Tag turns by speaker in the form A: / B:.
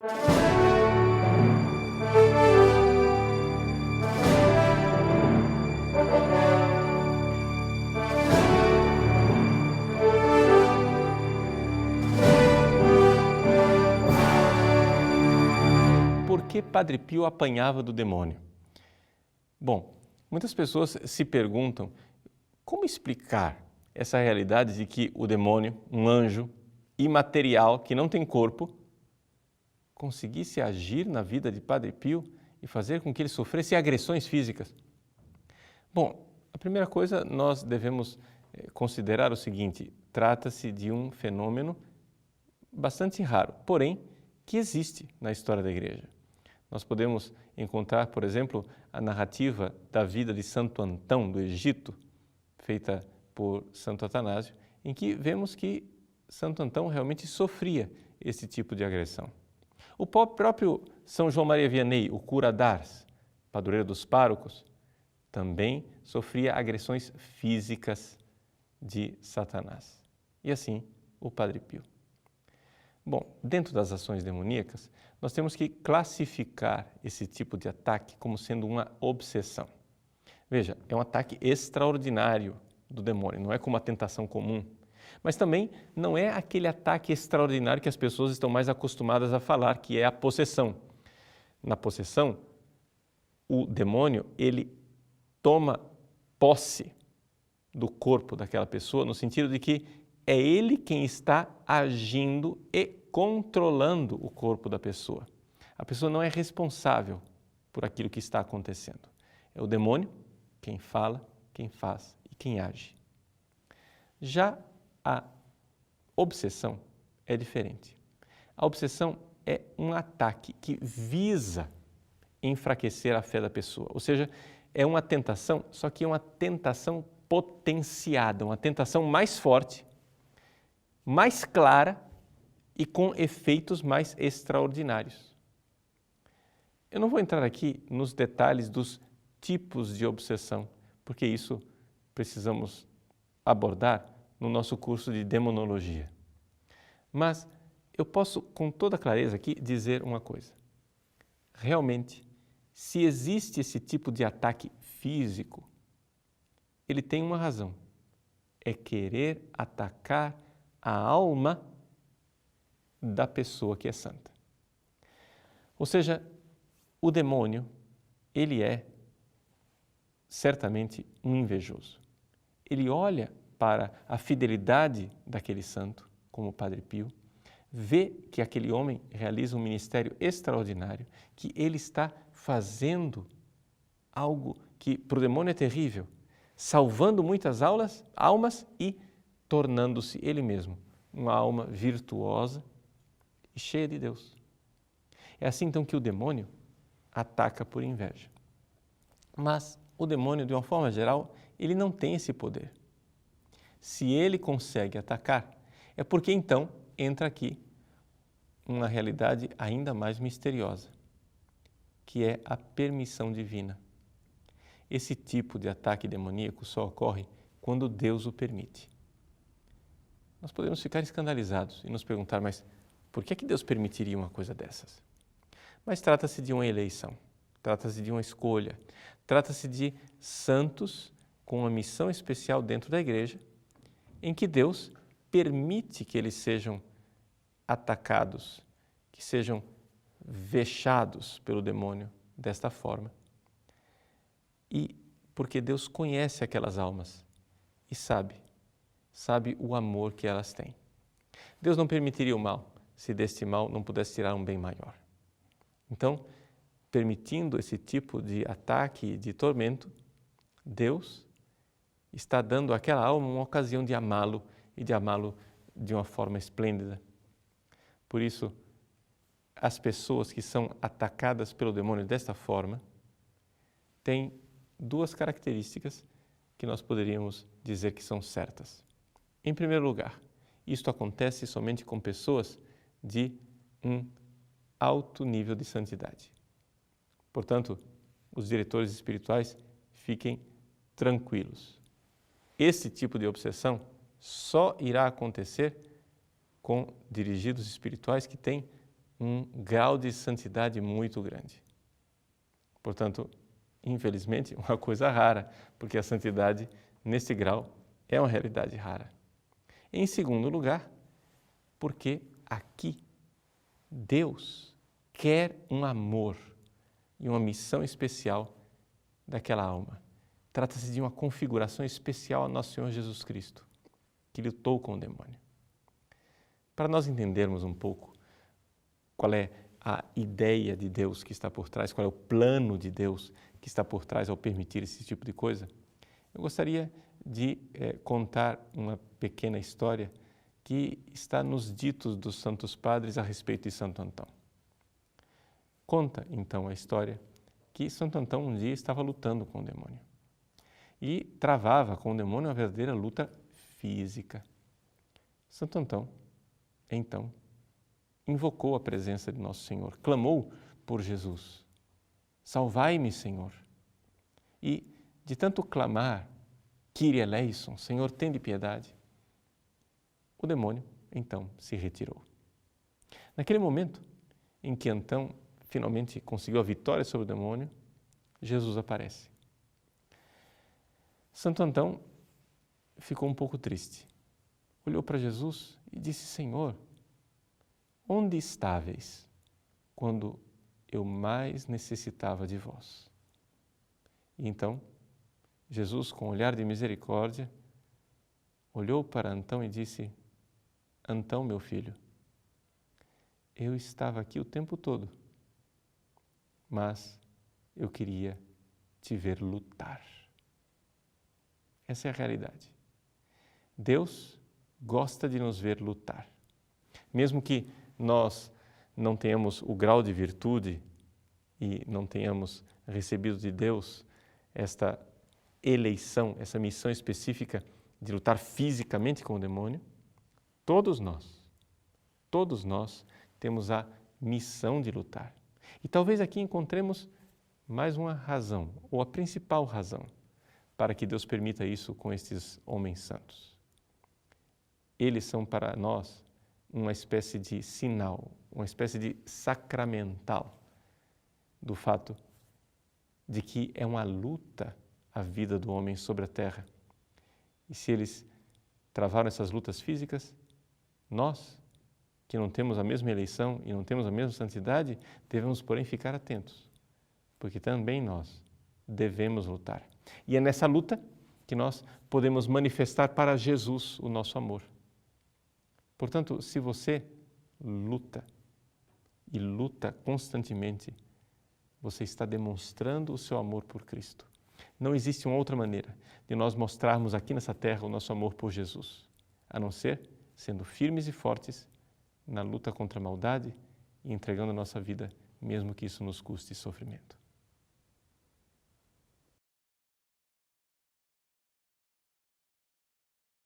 A: Por que Padre Pio apanhava do demônio? Bom, muitas pessoas se perguntam como explicar essa realidade de que o demônio, um anjo imaterial que não tem corpo, conseguisse agir na vida de Padre Pio e fazer com que ele sofresse agressões físicas. Bom, a primeira coisa nós devemos considerar o seguinte: trata-se de um fenômeno bastante raro, porém que existe na história da Igreja. Nós podemos encontrar, por exemplo, a narrativa da vida de Santo Antão do Egito, feita por Santo Atanásio, em que vemos que Santo Antão realmente sofria esse tipo de agressão. O próprio São João Maria Vianney, o cura d'Ars, padroeiro dos párocos, também sofria agressões físicas de Satanás. E assim, o Padre Pio. Bom, dentro das ações demoníacas, nós temos que classificar esse tipo de ataque como sendo uma obsessão. Veja, é um ataque extraordinário do demônio, não é como uma tentação comum. Mas também não é aquele ataque extraordinário que as pessoas estão mais acostumadas a falar, que é a possessão. Na possessão, o demônio, ele toma posse do corpo daquela pessoa, no sentido de que é ele quem está agindo e controlando o corpo da pessoa. A pessoa não é responsável por aquilo que está acontecendo. É o demônio quem fala, quem faz e quem age. Já a obsessão é diferente. A obsessão é um ataque que visa enfraquecer a fé da pessoa. Ou seja, é uma tentação, só que é uma tentação potenciada, uma tentação mais forte, mais clara e com efeitos mais extraordinários. Eu não vou entrar aqui nos detalhes dos tipos de obsessão, porque isso precisamos abordar no nosso curso de demonologia. Mas eu posso, com toda clareza aqui, dizer uma coisa. Realmente, se existe esse tipo de ataque físico, ele tem uma razão. É querer atacar a alma da pessoa que é santa. Ou seja, o demônio, ele é certamente um invejoso. Ele olha para a fidelidade daquele santo, como o Padre Pio, vê que aquele homem realiza um ministério extraordinário, que ele está fazendo algo que para o demônio é terrível, salvando muitas almas e tornando-se ele mesmo uma alma virtuosa e cheia de Deus. É assim então que o demônio ataca por inveja. Mas o demônio, de uma forma geral, ele não tem esse poder. Se ele consegue atacar, é porque então entra aqui uma realidade ainda mais misteriosa, que é a permissão divina. Esse tipo de ataque demoníaco só ocorre quando Deus o permite. Nós podemos ficar escandalizados e nos perguntar, mas por que Deus permitiria uma coisa dessas? Mas trata-se de uma eleição, trata-se de uma escolha, trata-se de santos com uma missão especial dentro da igreja, em que Deus permite que eles sejam atacados, que sejam vexados pelo demônio desta forma. E porque Deus conhece aquelas almas e sabe o amor que elas têm. Deus não permitiria o mal se deste mal não pudesse tirar um bem maior. Então, permitindo esse tipo de ataque e de tormento, Deus está dando àquela alma uma ocasião de amá-lo e de amá-lo de uma forma esplêndida. Por isso, as pessoas que são atacadas pelo demônio desta forma têm duas características que nós poderíamos dizer que são certas. Em primeiro lugar, isto acontece somente com pessoas de um alto nível de santidade. Portanto, os diretores espirituais fiquem tranquilos. Esse tipo de obsessão só irá acontecer com dirigidos espirituais que têm um grau de santidade muito grande. Portanto, infelizmente, uma coisa rara, porque a santidade, nesse grau, é uma realidade rara. Em segundo lugar, porque aqui Deus quer um amor e uma missão especial daquela alma. Trata-se de uma configuração especial a nosso Senhor Jesus Cristo, que lutou com o demônio. Para nós entendermos um pouco qual é a ideia de Deus que está por trás, qual é o plano de Deus que está por trás ao permitir esse tipo de coisa, eu gostaria de contar uma pequena história que está nos ditos dos Santos Padres a respeito de Santo Antão. Conta, então, a história que Santo Antão um dia estava lutando com o demônio e travava com o demônio uma verdadeira luta física. Santo Antão, então, invocou a presença de Nosso Senhor, clamou por Jesus. Salvai-me, Senhor. E, de tanto clamar, Kyrie eleison, Senhor, tende piedade, o demônio, então, se retirou. Naquele momento em que Antão finalmente conseguiu a vitória sobre o demônio, Jesus aparece. Santo Antão ficou um pouco triste. Olhou para Jesus e disse: Senhor, onde estáveis quando eu mais necessitava de vós? E então, Jesus, com um olhar de misericórdia, olhou para Antão e disse: Antão, meu filho, eu estava aqui o tempo todo, mas eu queria te ver lutar. Essa é a realidade. Deus gosta de nos ver lutar. Mesmo que nós não tenhamos o grau de virtude e não tenhamos recebido de Deus esta eleição, essa missão específica de lutar fisicamente com o demônio, todos nós temos a missão de lutar. E talvez aqui encontremos mais uma razão, ou a principal razão, para que Deus permita isso com estes homens santos. Eles são para nós uma espécie de sinal, uma espécie de sacramental do fato de que é uma luta a vida do homem sobre a terra. E se eles travaram essas lutas físicas, nós, que não temos a mesma eleição e não temos a mesma santidade, devemos, porém, ficar atentos, porque também nós devemos lutar. E é nessa luta que nós podemos manifestar para Jesus o nosso amor. Portanto, se você luta e luta constantemente, você está demonstrando o seu amor por Cristo. Não existe uma outra maneira de nós mostrarmos aqui nessa terra o nosso amor por Jesus, a não ser sendo firmes e fortes na luta contra a maldade e entregando a nossa vida, mesmo que isso nos custe sofrimento.